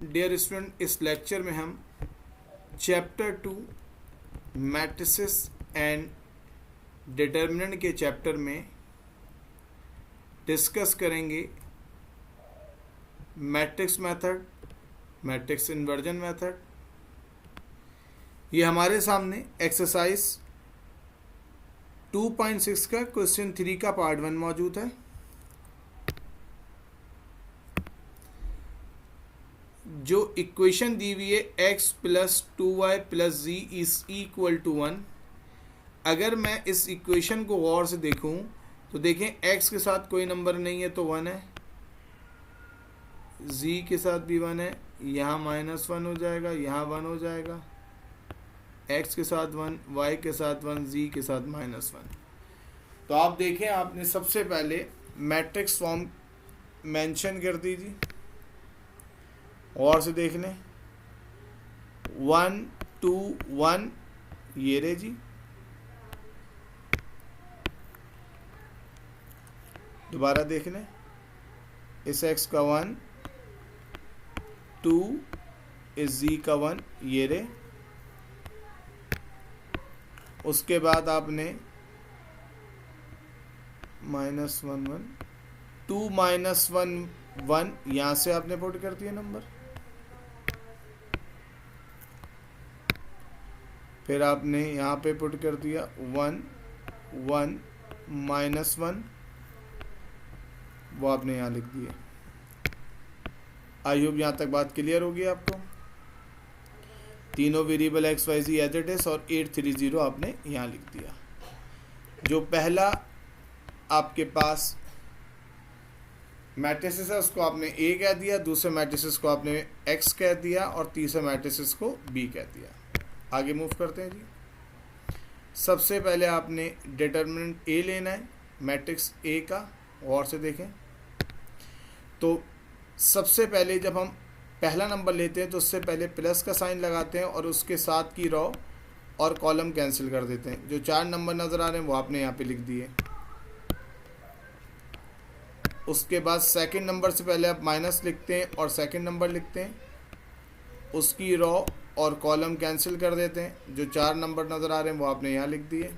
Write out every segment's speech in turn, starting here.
Dear student, इस lecture में हम चैप्टर 2 मैट्रिसेस एंड डिटर्मिनेंट के चैप्टर में डिस्कस करेंगे matrix method, matrix inversion method. ये हमारे सामने एक्सरसाइज 2.6 का क्वेश्चन 3 का पार्ट 1 मौजूद है। जो इक्वेशन दी हुई है x + 2y + z = 1। अगर मैं इस इक्वेशन को गौर से देखूं तो देखें x के साथ कोई नंबर नहीं है तो 1 है, z के साथ भी 1 है, यहाँ -1 हो जाएगा, यहाँ 1 हो जाएगा, x के साथ 1, y के साथ 1, z के साथ -1। तो आप देखें, आपने सबसे पहले मैट्रिक्स फॉर्म मेंशन कर दीजिए और से देख लें 1 2 1 ये रे जी। दोबारा देख लें, इस x का 1, 2 इस z का 1 ये रे। उसके बाद आपने -1 1 2 -1 1 यहाँ से आपने पुट कर दिया नंबर। फिर आपने यहाँ पे पुट कर दिया 1 1 -1, वो आपने यहाँ लिख दिए। आई होप यहाँ तक बात क्लियर होगी आपको। तीनों variable x y z as it is और 830 आपने यहाँ लिख दिया। जो पहला आपके पास मैट्रिसेस है उसको आपने a कह दिया, दूसरे मैट्रिसेस को आपने x कह दिया और तीसरे मैट्रिसेस को b कह दिया। आगे मूव करते हैं जी। सबसे पहले आपने डिटर्मिनेंट a लेना है मैट्रिक्स a का। और से देखें तो सबसे पहले जब हम पहला नंबर लेते हैं तो उससे पहले प्लस का साइन लगाते हैं और उसके साथ की रो और कॉलम कैंसिल कर देते हैं। जो 4 नंबर नज़र आ रहे हैं वो आपने यहाँ पे लिख दिए। उसके बाद सेकंड नंबर से पहले आप माइनस लिखते हैं और सेकंड नंबर लिखते हैं, उसकी रो और कॉलम कैंसिल कर देते हैं। जो 4 नंबर नज़र आ रहे हैं वो आपने यहाँ लिख दिए।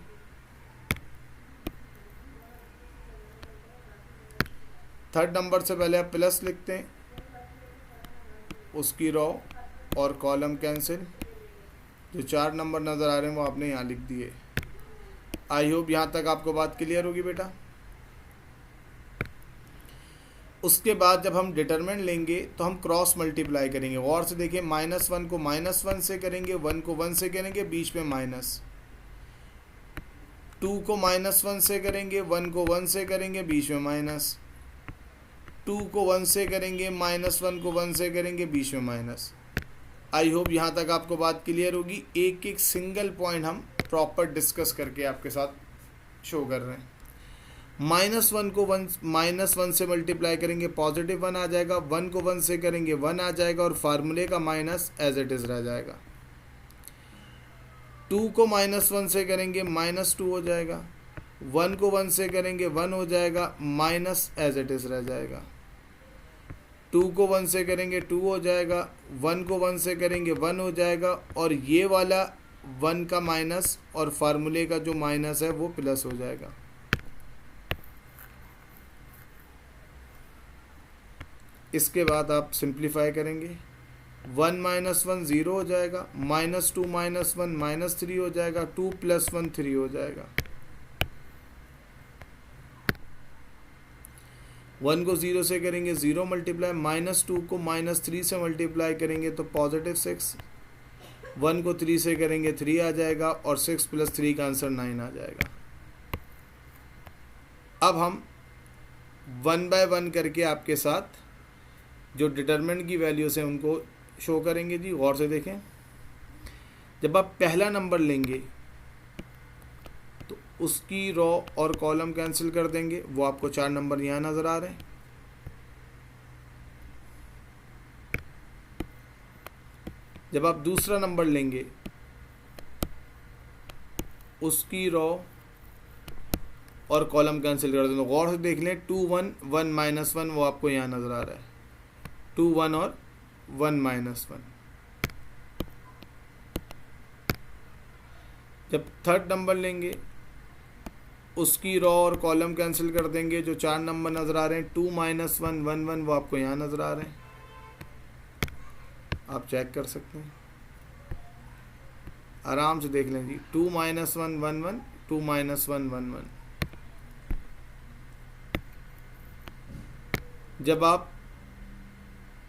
थर्ड नंबर से पहले आप प्लस लिखते हैं, उसकी रो और कॉलम कैंसिल। जो 4 नंबर नज़र आ रहे हैं वो आपने यहाँ लिख दिए। आई होप यहाँ तक आपको बात क्लियर होगी बेटा। उसके बाद जब हम डिटरमिनेंट लेंगे तो हम क्रॉस मल्टीप्लाई करेंगे। और से देखिए, -1 को -1 से करेंगे, 1 को 1 से करेंगे, बीच में माइनस। 2 को -1 से करेंगे, 1 को 1 से करेंगे, बीच में माइनस। 2 को 1 से करेंगे, -1 को 1 से करेंगे, बीच में माइनस। आई होप यहाँ तक आपको बात क्लियर होगी। एक एक सिंगल पॉइंट हम प्रॉपर डिस्कस करके आपके साथ शो कर रहे हैं। -1 को -1 से मल्टीप्लाई करेंगे, +1 आ जाएगा। 1 को 1 से करेंगे, 1 आ जाएगा और फार्मूले का माइनस एज इट इज़ रह जाएगा। 2 को -1 से करेंगे, -2 हो जाएगा। 1 को 1 से करेंगे, 1 हो जाएगा, माइनस एज इट इज़ रह जाएगा। 2 को 1 से करेंगे, 2 हो जाएगा। 1 को 1 से करेंगे, 1 हो जाएगा और ये वाला 1 का माइनस और फार्मूले का जो माइनस है वो प्लस हो जाएगा। इसके बाद आप सिंप्लीफाई करेंगे, 1 - 1 0 हो जाएगा, -2 - 1 -3 हो जाएगा, 2 + 1 3 हो जाएगा। 1 को 0 से करेंगे, 0 मल्टीप्लाई, -2 को -3 से मल्टीप्लाई करेंगे तो +6। 1 को 3 से करेंगे, 3 आ जाएगा और 6 + 3 का आंसर 9 आ जाएगा। अब हम 1 बाय 1 करके आपके साथ जो डिटरमिनेंट की वैल्यूज़ हैं उनको शो करेंगे जी। गौर से देखें, जब आप पहला नंबर लेंगे तो उसकी रो और कॉलम कैंसिल कर देंगे। वो आपको 4 नंबर यहाँ नज़र आ रहे हैं। जब आप दूसरा नंबर लेंगे उसकी रो और कॉलम कैंसिल कर दें। तो गौर से देख लें, 2 1 1 -1 वो आपको यहाँ नज़र आ रहा है। 2 1 और 1 माइनस 1। जब थर्ड नंबर लेंगे उसकी रॉ और कॉलम कैंसिल कर देंगे, जो 4 नंबर नज़र आ रहे हैं 2 माइनस 1 1 1 वो आपको यहाँ नज़र आ रहे हैं, आप चेक कर सकते हैं, आराम से देख लें जी। 2 माइनस 1 1 1, 2 माइनस 1 1 1। जब आप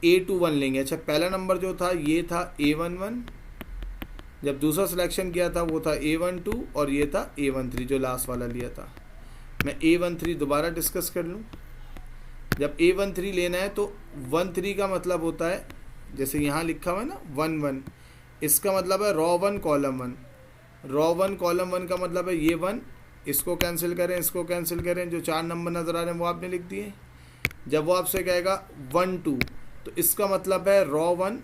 A21 लेंगे, अच्छा पहला नंबर जो था ये था A11, जब दूसरा सिलेक्शन किया था वो था A12 और ये था A13 जो लास्ट वाला लिया था। मैं A13 दोबारा डिस्कस कर लूँ। जब A13 लेना है तो 13 का मतलब होता है, जैसे यहाँ लिखा हुआ है ना 1 1, इसका मतलब है रॉ 1 कॉलम 1। रॉ 1 कॉलम 1 का मतलब है ये 1, इसको कैंसिल करें, इसको कैंसिल करें, जो 4 नंबर नज़र आ रहे हैं वो आपने लिख दिए। जब वो आपसे कहेगा 1 2 तो इसका मतलब है रॉ 1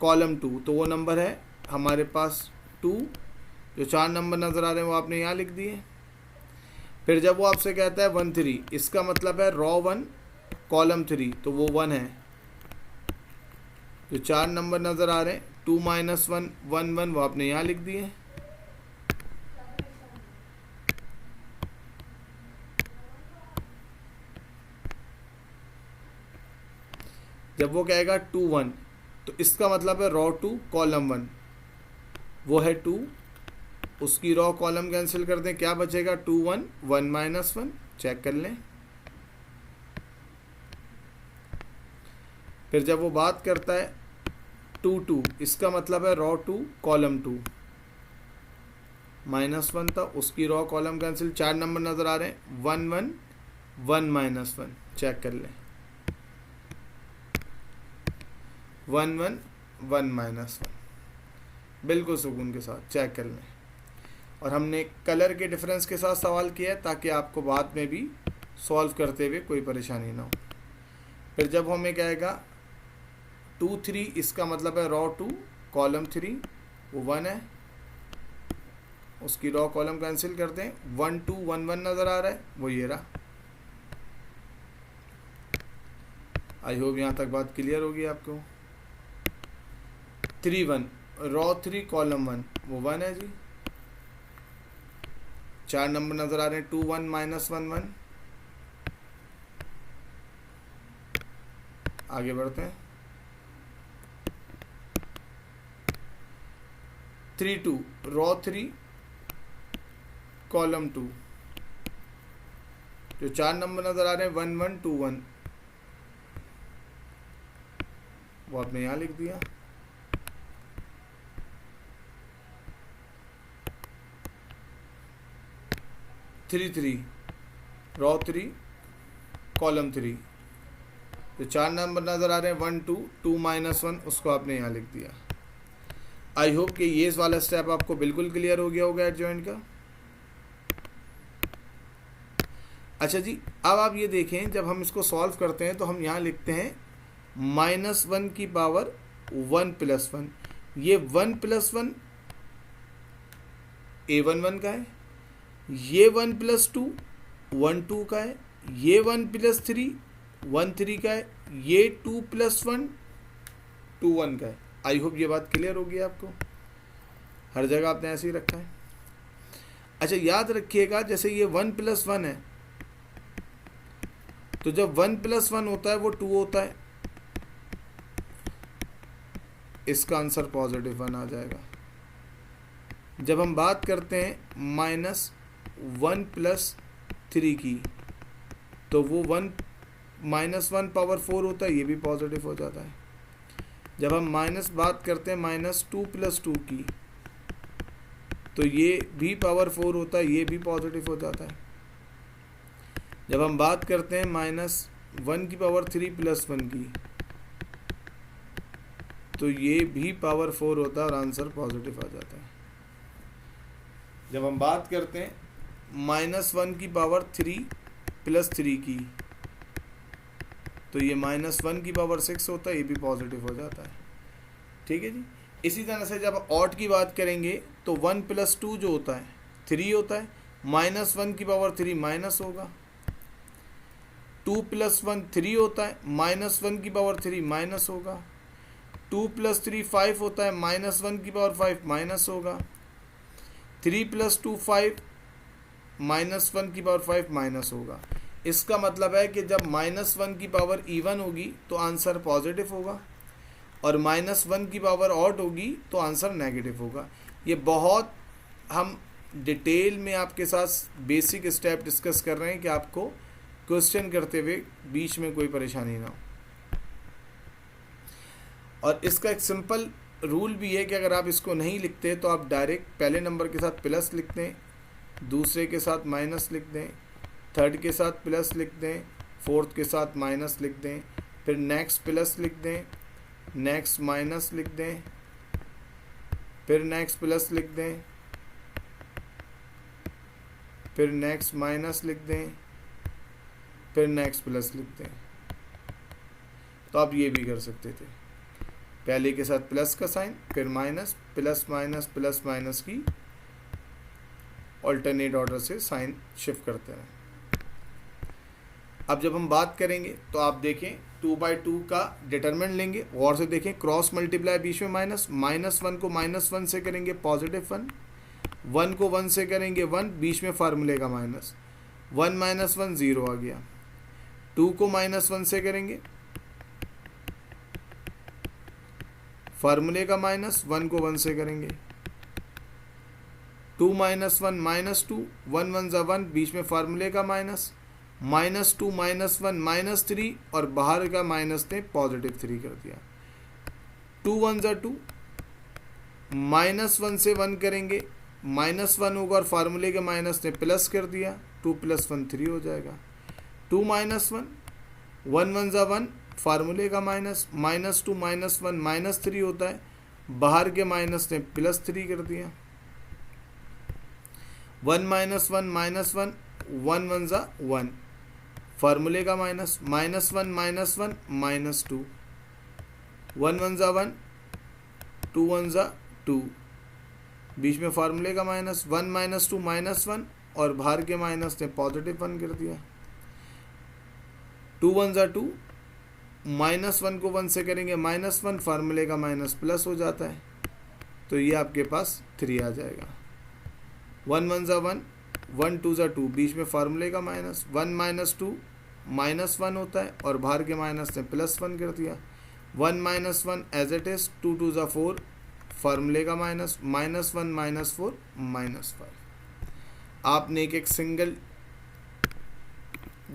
कॉलम 2, तो वो नंबर है हमारे पास 2, जो 4 नंबर नज़र आ रहे हैं वो आपने यहाँ लिख दिए। फिर जब वो आपसे कहता है 1 3, इसका मतलब है रॉ 1 कॉलम 3, तो वो 1 है, जो 4 नंबर नज़र आ रहे हैं 2 माइनस 1 1 1 वो आपने यहाँ लिख दिए। जब वो कहेगा 2 1 तो इसका मतलब है रॉ 2 कॉलम 1, वो है 2, उसकी रॉ कॉलम कैंसिल कर दें, क्या बचेगा 2 1 1 माइनस 1, चेक कर लें। फिर जब वो बात करता है 2 2, इसका मतलब है रॉ 2 कॉलम 2, माइनस 1 था, उसकी रॉ कॉलम कैंसिल, 4 नंबर नज़र आ रहे हैं 1 1 1 माइनस 1, चेक कर लें। 1 1 1 माइनस 1, बिल्कुल सुकून के साथ चेक कर लें। और हमने कलर के डिफरेंस के साथ सवाल किया है ताकि आपको बाद में भी सॉल्व करते हुए कोई परेशानी ना हो। फिर जब हमें कहेगा 2 3, इसका मतलब है रॉ 2 कॉलम 3, वो 1 है, उसकी रॉ कॉलम कैंसिल कर दें, 1 2 1 1 नज़र आ रहा है, वो ये रहा। आई होप यहाँ तक बात क्लियर होगी आपको। 3 1, रॉ 3 कॉलम 1, वो 1 है जी। 4 नंबर नज़र आ रहे हैं 2 1 माइनस 1 1। आगे बढ़ते हैं। 3 2, रॉ 3 कॉलम 2, जो 4 नंबर नज़र आ रहे हैं 1 1 2 1, वो आपने यहाँ लिख दिया। 3 3, रॉ 3 कॉलम 3, जो 4 नंबर नज़र आ रहे हैं 1 2 2 माइनस 1, उसको आपने यहाँ लिख दिया। आई होप कि ये वाला स्टेप आपको बिल्कुल क्लियर हो गया होगा एडजॉइंट का। अच्छा जी, अब आप ये देखें, जब हम इसको सॉल्व करते हैं तो हम यहाँ लिखते हैं -1 की पावर 1 + 1। ये 1 + 1 A11 का है, ये 1 + 2 1 2 का है, ये 1 + 3 1 3 का है, ये 2 + 1 2 1 का है। आई होप ये बात क्लियर होगी आपको, हर जगह आपने ऐसे ही रखा है। अच्छा याद रखिएगा, जैसे ये 1 + 1 है, तो जब 1 + 1 होता है वो 2 होता है, इसका आंसर पॉजिटिव 1 आ जाएगा। जब हम बात करते हैं -1 + 3 की, तो वो -1 पावर 4 होता है, ये भी पॉजिटिव हो जाता है। जब हम बात करते हैं -2 + 2 की, तो ये भी पावर 4 होता है, ये भी पॉजिटिव हो जाता है। जब हम बात करते हैं -1 की पावर 3 + 1 की, तो ये भी पावर 4 होता है और आंसर पॉजिटिव आ जाता है। जब हम बात करते हैं -1 की पावर 3 + 3 की, तो ये -1 की पावर 6 होता है, ये भी पॉजिटिव हो जाता है। ठीक है जी। इसी तरह से जब ऑड की बात करेंगे तो 1 + 2 जो होता है 3 होता है, -1 की पावर 3 माइनस होगा, 2 + 1 3 होता है, -1 की पावर 3 माइनस होगा, 2 + 3 5 होता है, -1/5 माइनस होगा। 3 + 2 5, -1/5 माइनस होगा। इसका मतलब है कि जब -1 की पावर इवन होगी तो आंसर पॉजिटिव होगा, और -1 की पावर ऑड होगी तो आंसर नेगेटिव होगा। ये बहुत हम डिटेल में आपके साथ बेसिक स्टेप डिस्कस कर रहे हैं कि आपको क्वेश्चन करते हुए बीच में कोई परेशानी ना हो। और इसका एक सिंपल रूल भी है कि अगर आप इसको नहीं लिखते तो आप डायरेक्ट पहले नंबर के साथ प्लस लिख दें, दूसरे के साथ माइनस लिख दें, थर्ड के साथ प्लस लिख दें, फोर्थ के साथ माइनस लिख दें, फिर नेक्स्ट प्लस लिख दें, नेक्स्ट माइनस लिख दें, फिर नेक्स्ट प्लस लिख दें, फिर नेक्स्ट माइनस लिख दें, फिर नेक्स्ट प्लस लिख दें। तो आप ये भी कर सकते थे, पहले के साथ प्लस का साइन, फिर minus, plus minus plus minus की ऑल्टरनेट ऑर्डर से साइन शिफ्ट करते हैं। अब जब हम बात करेंगे तो आप देखें 2/2 का डिटरमिनेंट लेंगे, और से देखें क्रॉस मल्टीप्लाई, बीच में माइनस, -1 को -1 से करेंगे पॉजिटिव 1, 1 को 1 से करेंगे 1, बीच में फार्मूले का माइनस, 1 - 1 0 आ गया। 2 को -1 से करेंगे, फार्मूले का माइनस, 1 को 1 से करेंगे, 2 - 1 -2, 1 1 = 1, बीच में फार्मूले का माइनस, -2 - 1 -3, और बाहर का माइनस ने +3 कर दिया। 2 1 = 2, -1 से 1 करेंगे, -1 होगा और फार्मूले के माइनस ने प्लस कर दिया, 2 + 1 3 हो जाएगा। 2 - 1, 1 1 = 1, फार्मूले का माइनस, -2 - 1 -3 होता है, बाहर के माइनस ने +3 कर दिया। 1 - 1 -1, 1 1 = 1, फार्मूले का माइनस, -1 -1 -2, 1 1 = 1, 2 1 = 2, बीच में फार्मूले का माइनस, 1 - 2 -1, और बाहर के माइनस ने +1 कर दिया। 2 1 = 2, -1 को 1 से करेंगे -1, फार्मूले का माइनस प्लस हो जाता है, तो ये आपके पास 3 आ जाएगा। 1 1 = 1, 1 2 = 2, बीच में फार्मूले का माइनस, 1 - 2 -1 होता है, और बाहर के माइनस ने +1 कर दिया। 1 - 1 एज इट इज, 2 2 = 4, फार्मूले का माइनस, -1 -4 -5। आपने एक सिंगल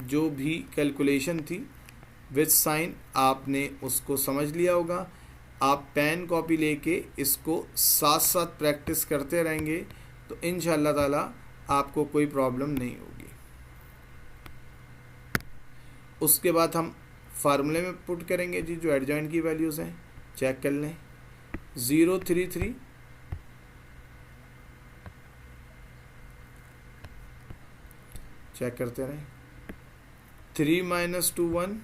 जो भी कैलकुलेशन थी विद साइन आपने उसको समझ लिया होगा। आप पेन कॉपी लेके इसको साथ साथ प्रैक्टिस करते रहेंगे तो इंशाअल्लाह ताला आपको कोई प्रॉब्लम नहीं होगी। उसके बाद हम फार्मूले में पुट करेंगे जी, जो एडजॉइंट की वैल्यूज़ हैं चेक कर लें। 0 3 3, चेक करते रहें। 3 - 2 1,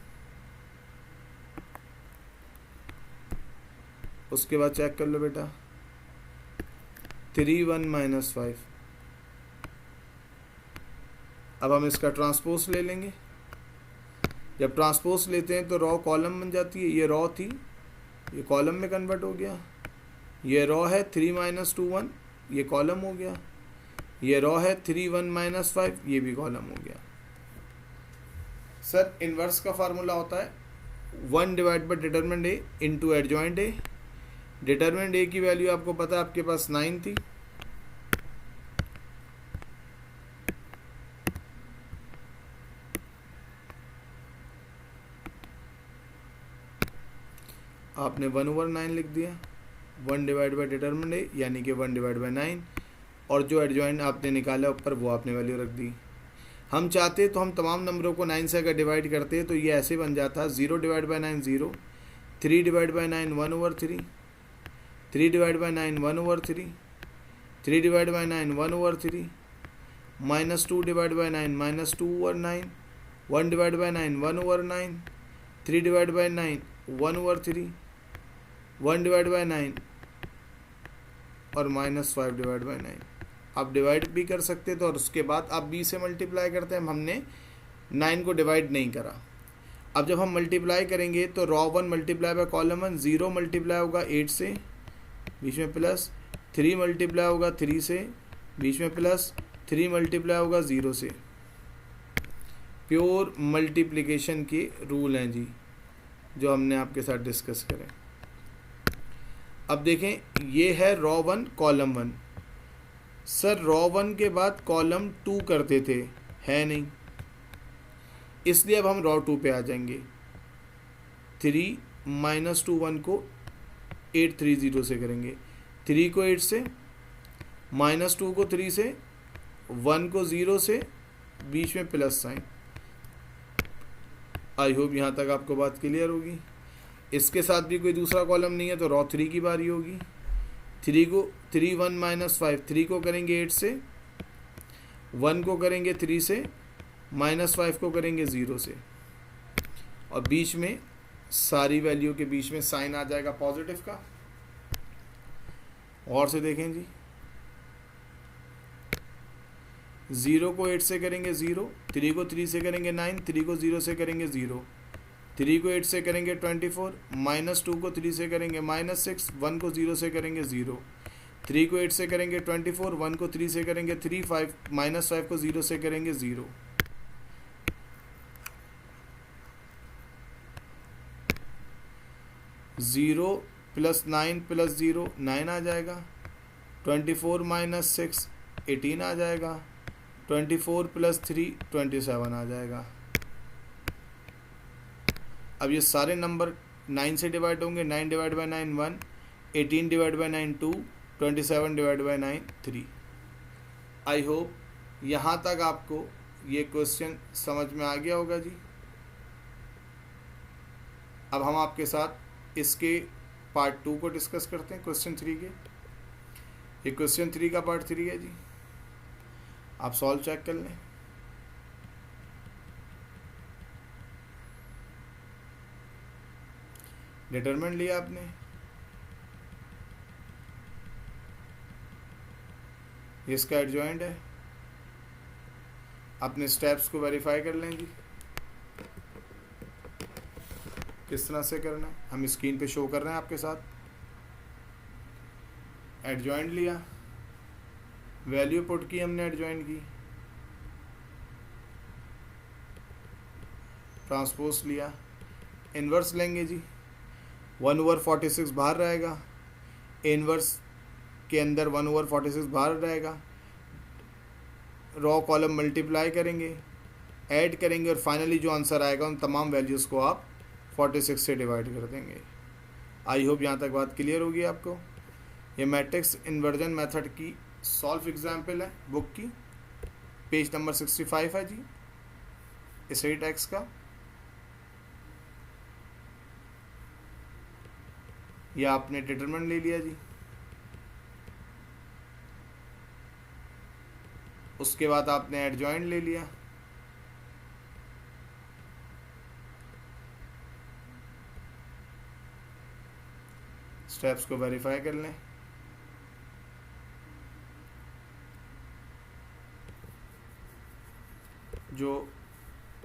उसके बाद चेक कर लो बेटा 3 1 - 5। अब हम इसका ट्रांसपोज ले लेंगे। जब ट्रांसपोज लेते हैं तो रॉ कॉलम बन जाती है, ये रॉ थी ये कॉलम में कन्वर्ट हो गया, ये रॉ है 3 - 2 1, ये कॉलम हो गया, ये रॉ है 3 1 - 5, ये भी कॉलम हो गया। सर इन्वर्स का फार्मूला होता है 1 / determinant A into adjoint A. Determinant A की वैल्यू आपको पता है आपके पास 9 थी, आपने 1/9 लिख दिया। 1 / डिटरमिनेंट ए यानी कि 1 / 9, और जो एडजॉइंट आपने निकाला ऊपर वो आपने वैल्यू रख दी। हम चाहते तो हम तमाम नंबरों को 9 से अगर डिवाइड करते तो ये ऐसे बन जाता 0 / 9 0, 3 / 9 1/3, 3 / 9 1/3, 3 / 9 1/3, -2 / 9 -2/9, 1 / 9 1/9, 3 / 9 1/3, 1 / 9 और -5 / 9। आप डिवाइड भी कर सकते तो, और उसके बाद आप b से मल्टीप्लाई करते हैं। हमने 9 को डिवाइड नहीं करा। अब जब हम मल्टीप्लाई करेंगे तो raw 1 multiply by column 1, 0 multiply होगा 8 से, बीच में प्लस 3 मल्टीप्लाई होगा 3 से, बीच में प्लस 3 मल्टीप्लाई होगा 0 से। प्योर मल्टीप्लिकेशन के रूल हैं जी, जो हमने आपके साथ डिस्कस करें। अब देखें, ये है रॉ 1 कॉलम 1। सर रॉ 1 के बाद कॉलम 2 करते थे, है नहीं, इसलिए अब हम रॉ 2 पे आ जाएंगे। 3 माइनस 2 1 को 830 से करेंगे, 3 को 8 से, माइनस 2 को 3 से, 1 को 0 से, बीच में प्लस साइन। आई होप यहाँ तक आपको बात क्लियर होगी। इसके साथ भी कोई दूसरा कॉलम नहीं है तो रॉ 3 की बारी होगी। 3 1 माइनस 5, 3 को करेंगे 8 से, 1 को करेंगे 3 से, माइनस 5 को करेंगे 0 से, और बीच में सारी वैल्यू के बीच में साइन आ जाएगा पॉजिटिव का। और से देखें जी, 0 को 8 से करेंगे 0, 3 को 3 से करेंगे 9, 3 को 0 से करेंगे 0, 3 को 8 से करेंगे 24, माइनस 2 को 3 से करेंगे -6, 1 को 0 से करेंगे 0, 3 को 8 से करेंगे 24, 1 को 3 से करेंगे 3, 5 -5 को 0 से करेंगे 0। ज़ीरो प्लस 9 प्लस 0 9 आ जाएगा, 24 माइनस 6 18 आ जाएगा, 24 प्लस 3 27 आ जाएगा। अब ये सारे नंबर 9 से डिवाइड होंगे, 9 divide by 9 1, 18 divide by 9 2, 27 divide by 9 3। I hope यहाँ तक आपको ये क्वेश्चन समझ में आ गया होगा जी। अब हम आपके साथ इसके पार्ट 2 को डिस्कस करते हैं, क्वेश्चन 3 के। ये क्वेश्चन 3 का पार्ट 3 है जी, आप सॉल्व चेक कर लें। डिटरमिनेंट लिया आपने, इसका एडजॉइंट है, अपने स्टेप्स को वेरीफाई कर लें जी। किस तरह से करना है हम स्क्रीन पे शो कर रहे हैं आपके साथ। एडजॉइंट लिया, वैल्यू पुट की हमने एडजॉइंट की, ट्रांसपोज लिया, इन्वर्स लेंगे जी। 1/46 बाहर रहेगा, इन्वर्स के अंदर 1/46 बाहर रहेगा। रॉ कॉलम मल्टीप्लाई करेंगे, ऐड करेंगे, और फाइनली जो आंसर आएगा उन तमाम वैल्यूज़ को आप 46 से डिवाइड कर देंगे। आई होप यहाँ तक बात क्लियर होगी आपको। ये मैट्रिक्स इन्वर्जन मेथड की सॉल्व एग्जाम्पल है, बुक की, पेज नंबर 65 है जी, इसी टेक्स्ट का। यह आपने डिटरमिनेंट ले लिया जी। उसके बाद आपने एडजॉइंट ले लिया, स्टेप्स को वेरीफाई कर लें। जो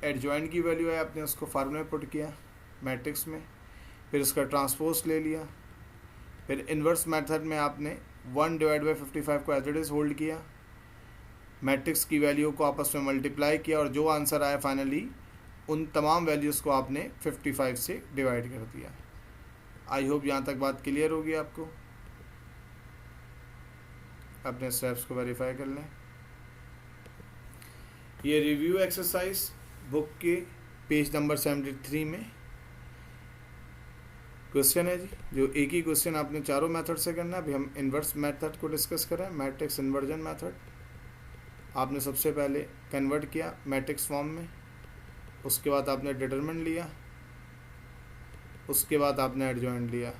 एडजॉइंट की वैल्यू है आपने उसको फार्मूले में पुट किया मैट्रिक्स में, फिर उसका ट्रांसपोज ले लिया, फिर इन्वर्स मेथड में आपने 1/55 को एज इट इज़ होल्ड किया, मैट्रिक्स की वैल्यू को आपस में मल्टीप्लाई किया, और जो आंसर आया फाइनली उन तमाम वैल्यूज़ को आपने 55 से डिवाइड कर दिया। आई होप यहाँ तक बात क्लियर होगी आपको। अपने स्टेप्स को वेरीफाई कर लें। ये रिव्यू एक्सरसाइज बुक के पेज नंबर 73 में क्वेश्चन है जी, जो एक ही क्वेश्चन आपने चारों मेथड से करना है। अभी हम इन्वर्स मेथड को डिस्कस करें, मैट्रिक्स इन्वर्जन मेथड। आपने सबसे पहले कन्वर्ट किया मैट्रिक्स फॉर्म में, उसके बाद आपने डिटरमिनेंट लिया, उसके बाद आपने एडजॉइंट लिया।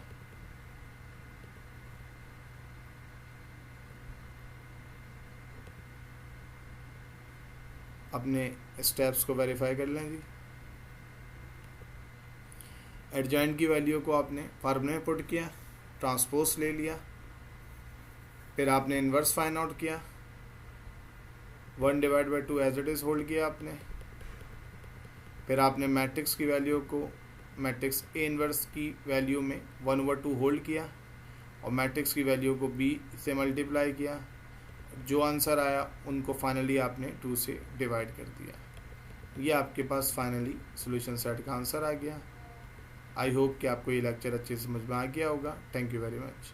अपने स्टेप्स को वेरीफाई कर लें जी। एडजॉइंट की वैल्यू को आपने फार्मूले में पुट किया, ट्रांसपोज ले लिया, फिर आपने इन्वर्स फाइंड आउट किया, 1/2 एज इट इज़ होल्ड किया आपने, फिर आपने मैट्रिक्स की वैल्यू को मैट्रिक्स ए इन्वर्स की वैल्यू में 1/2 होल्ड किया और मैट्रिक्स की वैल्यू को बी से मल्टीप्लाई किया, जो आंसर आया उनको फाइनली आपने 2 से डिवाइड कर दिया। ये आपके पास फाइनली सॉल्यूशन सेट का आंसर आ गया। आई होप कि आपको ये लेक्चर अच्छे से समझ में आ गया होगा। Thank you very much.